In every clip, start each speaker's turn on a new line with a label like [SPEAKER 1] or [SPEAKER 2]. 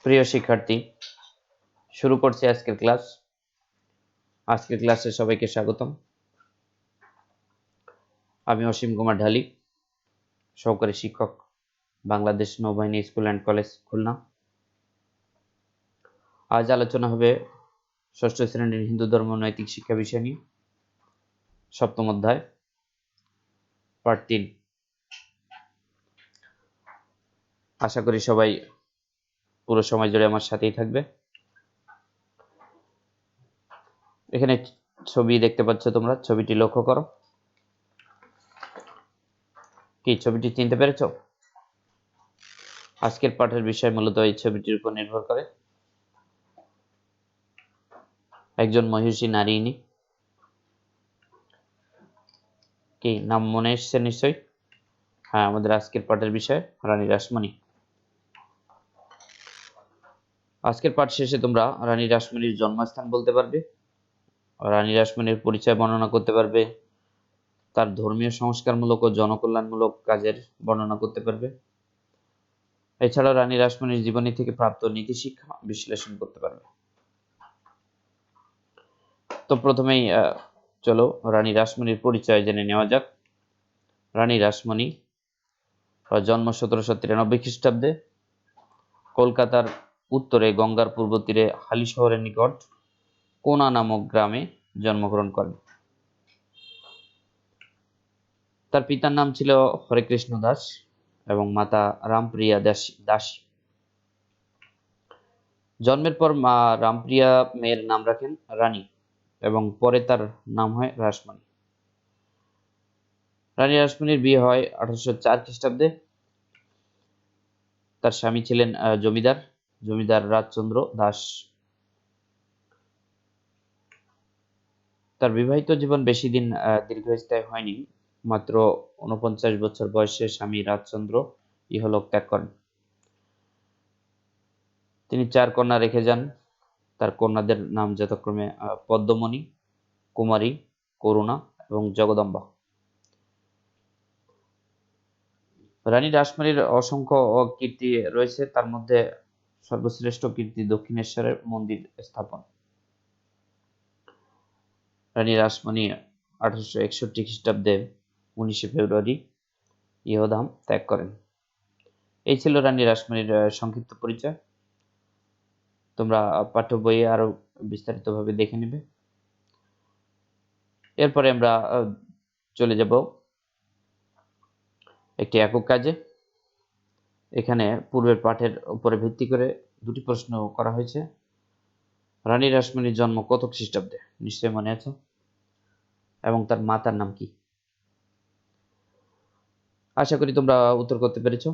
[SPEAKER 1] প্রিয় শিক্ষার্থী, শুরু করছি আজকের ক্লাস। আজকের ক্লাসে সবাইকে স্বাগতম। আমি অসীম কুমার ঢালি, সহকারী শিক্ষক, বাংলাদেশ নৌবাহিনী স্কুল অ্যান্ড কলেজ, খুলনা। আজ আলোচনা হবে ষষ্ঠ শ্রেণীর হিন্দু ধর্ম নৈতিক শিক্ষা বিষয় নিয়ে, সপ্তম অধ্যায়, পার্ট 3। আশা করি সবাই পুরো সময় জুড়ে আমার সাথেই থাকবে। এখানে ছবি দেখতে পাচ্ছ তোমরা, ছবিটি লক্ষ্য করো। কি ছবিটি চিনতে পেরেছো? আজকের পাঠের বিষয় মূলত এই ছবিটির উপর নির্ভর করে। একজন মহিষী নারী, ইনি কি নাম মনে এসছে নিশ্চয়ই? হ্যাঁ, আমাদের আজকের পাঠের বিষয় রানী রাসমণি। আজকের পাঠ শেষে তোমরা রানী রাসমণির জন্মস্থান বলতে পারবে, রানী রাসমণির পরিচয় বর্ণনা করতে পারবে, তার ধর্মীয় সংস্কারমূলক ও জনকল্যাণমূলক কাজের বর্ণনা করতে পারবে। এছাড়াও রানী রাসমণির জীবনী থেকে প্রাপ্ত নীতি শিক্ষা বিশ্লেষণ করতে পারবে। তো প্রথমেই চলো রানী রাসমণির পরিচয় জেনে নেওয়া যাক। রানী রাসমণি জন্ম 1793 খ্রিস্টাব্দে কলকাতার উত্তরে গঙ্গার পূর্ব তীরে হালি শহরের নিকট কোনা নামক গ্রামে জন্মগ্রহণ করেন। তার পিতার নাম ছিল হরেকৃষ্ণ দাস এবং মাতা রামপ্রিয়া দাসী। জন্মের পর মা রামপ্রিয়া মেয়ের নাম রাখেন রানী এবং পরে তার নাম হয় রাসমণি। রানী রাসমণির বিয়ে হয় 1804 খ্রিস্টাব্দে। তার স্বামী ছিলেন জমিদার রাজচন্দ্র দাস। তার বিবাহিত জীবন বেশি দিন দীর্ঘস্থায়ী হয়নি। মাত্র 49 বছর বয়সে স্বামী রাজচন্দ্র ইহলোক ত্যাগ করেন। তিনি 4 কন্যা রেখে যান। তার কন্যাদের নাম যথাক্রমে পদ্মমণি, কুমারী, করুণা এবং জগদম্বা। রানী রাসমণির অসংখ্য কীর্তি রয়েছে, তার মধ্যে সর্বশ্রেষ্ঠ কীর্তি দক্ষিণেশ্বরের মন্দির স্থাপন। রানী রাসমণি 1861 খ্রিস্টাব্দে 19 ফেব্রুয়ারি ইহধাম ত্যাগ করেন। এই ছিল রানী রাসমণির সংক্ষিপ্ত পরিচয়। তোমরা পাঠ্য বইয়ে আরো বিস্তারিতভাবে দেখে নেবে। এরপরে আমরা চলে যাব একটি একক কাজে। এখানে পূর্বের পাঠের উপরে ভিত্তি করে দুটি প্রশ্ন করা হয়েছে। রানী রাসমণির জন্ম কত খ্রিস্টাব্দে? নিশ্চয়ই মনে আছে। এবং তার মাতার নাম কি? আশা করি তোমরা উত্তর করতে পেরেছো।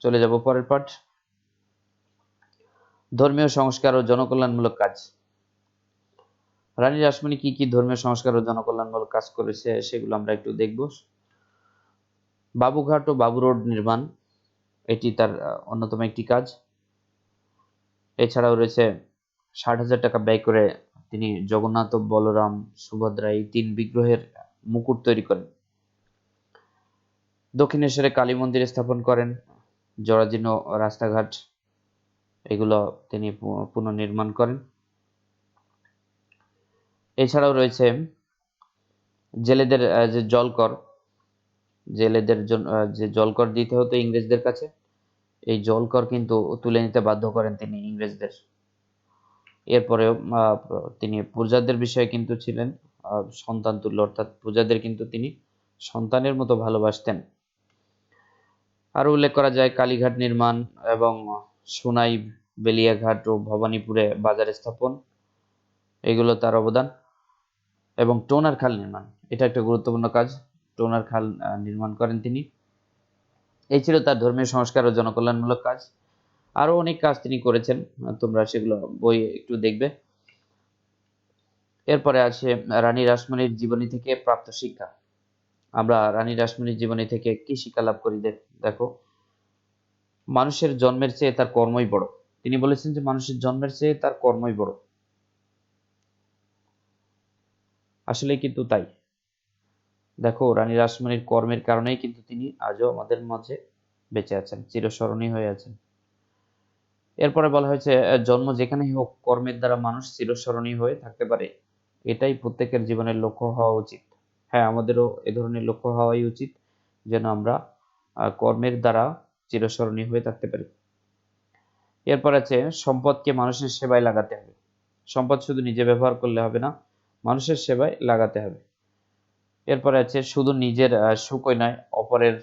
[SPEAKER 1] চলে যাব পরের পাঠ, ধর্মীয় সংস্কার ও জনকল্যাণমূলক কাজ। রানী রাসমণি কি কি ধর্মীয় সংস্কার ও জনকল্যাণমূলক কাজ করেছে সেগুলো আমরা একটু দেখব। বাবুঘাট ও বাবু রোড নির্মাণ, এটি তার অন্যতম একটি কাজ। এছাড়াও রয়েছে 60,000 টাকা ব্যয় করে তিনি জগন্নাথ, বলরাম, সুভদ্রা এই 3 বিগ্রহের মুকুট তৈরি করেন। দক্ষিণেশ্বরে কালী মন্দির স্থাপন করেন। জরাজীর্ণ রাস্তাঘাট এগুলো তিনি পুনর্নির্মাণ করেন। এছাড়াও রয়েছে জেলেদের যে জলকর, জেলেদের জন্য যে জলকর দিতে হতো ইংরেজদের কাছে, এই জলকর কিন্তু তুলে নিতে বাধ্য করেন তিনি ইংরেজদের। এরপরেও তিনি প্রজাদের বিষয়ে কিন্তু ছিলেন সন্তান তুল্য, অর্থাৎ প্রজাদের কিন্তু তিনি সন্তানের মতো ভালোবাসতেন। আরো উল্লেখ করা যায় কালীঘাট নির্মাণ এবং সোনাই, বেলিয়াঘাট ও ভবানীপুরে বাজার স্থাপন, এগুলো তার অবদান। এবং টোনার খাল নির্মাণ, এটা একটা গুরুত্বপূর্ণ কাজ। টোনার খাল নির্মাণ করেন তিনি। এই ছিল তার ধর্মীয় সংস্কার ও জনকল্যাণমূলক কাজ। আরো অনেক কাজ তিনি করেছেন, তোমরা সেগুলো বই একটু দেখবে। এরপরে আছে রানী রাসমণির জীবনী থেকে প্রাপ্ত শিক্ষা। আমরা রানী রাসমণির জীবনী থেকে কি শিক্ষা লাভ করি দেখো। মানুষের জন্মের চেয়ে তার কর্মই বড়। তিনি বলেছেন যে মানুষের জন্মের চেয়ে তার কর্মই বড়। আসলে কিন্তু তাই। দেখো, রানী রাসমণির কর্মের কারণেই কিন্তু তিনি আজও আমাদের মাঝে বেঁচে আছেন, চিরস্মরণীয় হয়ে আছেন। এরপরে বলা হয়েছে জন্ম যেখানেই হোক কর্মের দ্বারা মানুষ চিরস্মরণীয় হয়ে থাকতে পারে, এটাই প্রত্যেকের জীবনের লক্ষ্য হওয়া উচিত। হ্যাঁ, আমাদেরও এ ধরনের লক্ষ্য হওয়াই উচিত, যেন আমরা কর্মের দ্বারা চিরস্মরণীয় হয়ে থাকতে পারি। এরপর আছে সম্পদকে মানুষের সেবায় লাগাতে হবে। সম্পদ শুধু নিজে ব্যবহার করলে হবে না, মানুষের সেবায় লাগাতে হবে। এরপরে আছে শুধু নিজের সুখই নয়, অপরের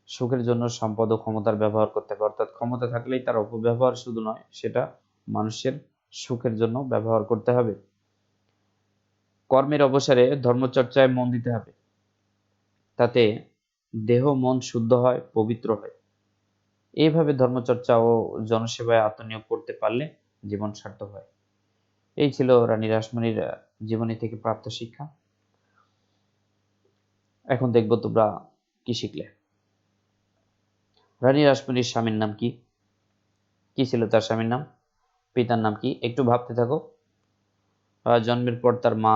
[SPEAKER 1] সুখের জন্য সম্পদ ও ক্ষমতার ব্যবহার করতে হবে। অর্থাৎ ক্ষমতা থাকলেই তার অপব্যবহার শুধু নয়, সেটা মানুষের সুখের জন্য ব্যবহার করতে হবে। কর্মের অবসরে ধর্মচর্চায় মন দিতে হবে, তাতে দেহ মন শুদ্ধ হয়, পবিত্র হয়। এইভাবে ধর্মচর্চা ও জনসেবায় আত্মনিয়োগ করতে পারলে জীবন সার্থক হয়। এই ছিল রানী রাসমণির জীবনী থেকে প্রাপ্ত শিক্ষা। এখন দেখব তোমরা কি শিখলে। রানী রাসমণির স্বামীর নাম কি? কি ছিল তার স্বামীর নাম? পিতার নাম কি? একটু ভাবতে থাকো। জন্মের পর তার মা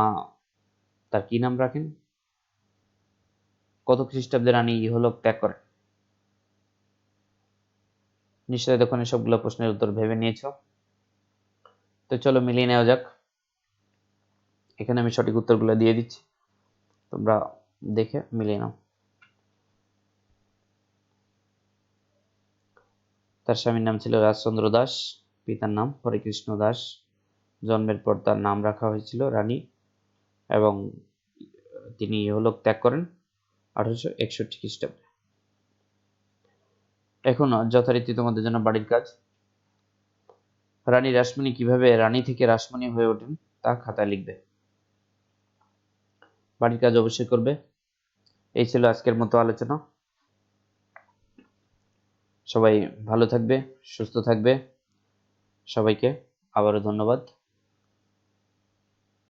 [SPEAKER 1] তার কি নাম রাখেন? কত খ্রিস্টাব্দে রানী ইহলোক ত্যাগ করেন? নিশ্চয়ই তখন সবগুলো প্রশ্নের উত্তর ভেবে নিয়েছো। তো চলো মিলিয়ে নেওয়া যাক। এখানে আমি সঠিক উত্তরগুলো দিয়ে দিচ্ছি, তোমরা দেখে মিলিয়ে নাও। তার স্বামীর নাম ছিল রাজচন্দ্র দাস, পিতার নাম হরেকৃষ্ণ দাস। জন্মের পর তার নাম রাখা হয়েছিল রানী, এবং তিনি ইহলোক ত্যাগ করেন 1861 খ্রিস্টাব্দে। এখন যথারীতি তোমাদের জন্য বাড়ির কাজ। রানী রাসমণি কিভাবে রানী থেকে রাসমণি হয়ে ওঠেন তা খাতায় লিখবে। বাড়ির কাজ অবশ্যই করবে। এই ছিল আজকের মতো আলোচনা। সবাই ভালো থাকবে, সুস্থ থাকবে। সবাইকে আবারও ধন্যবাদ।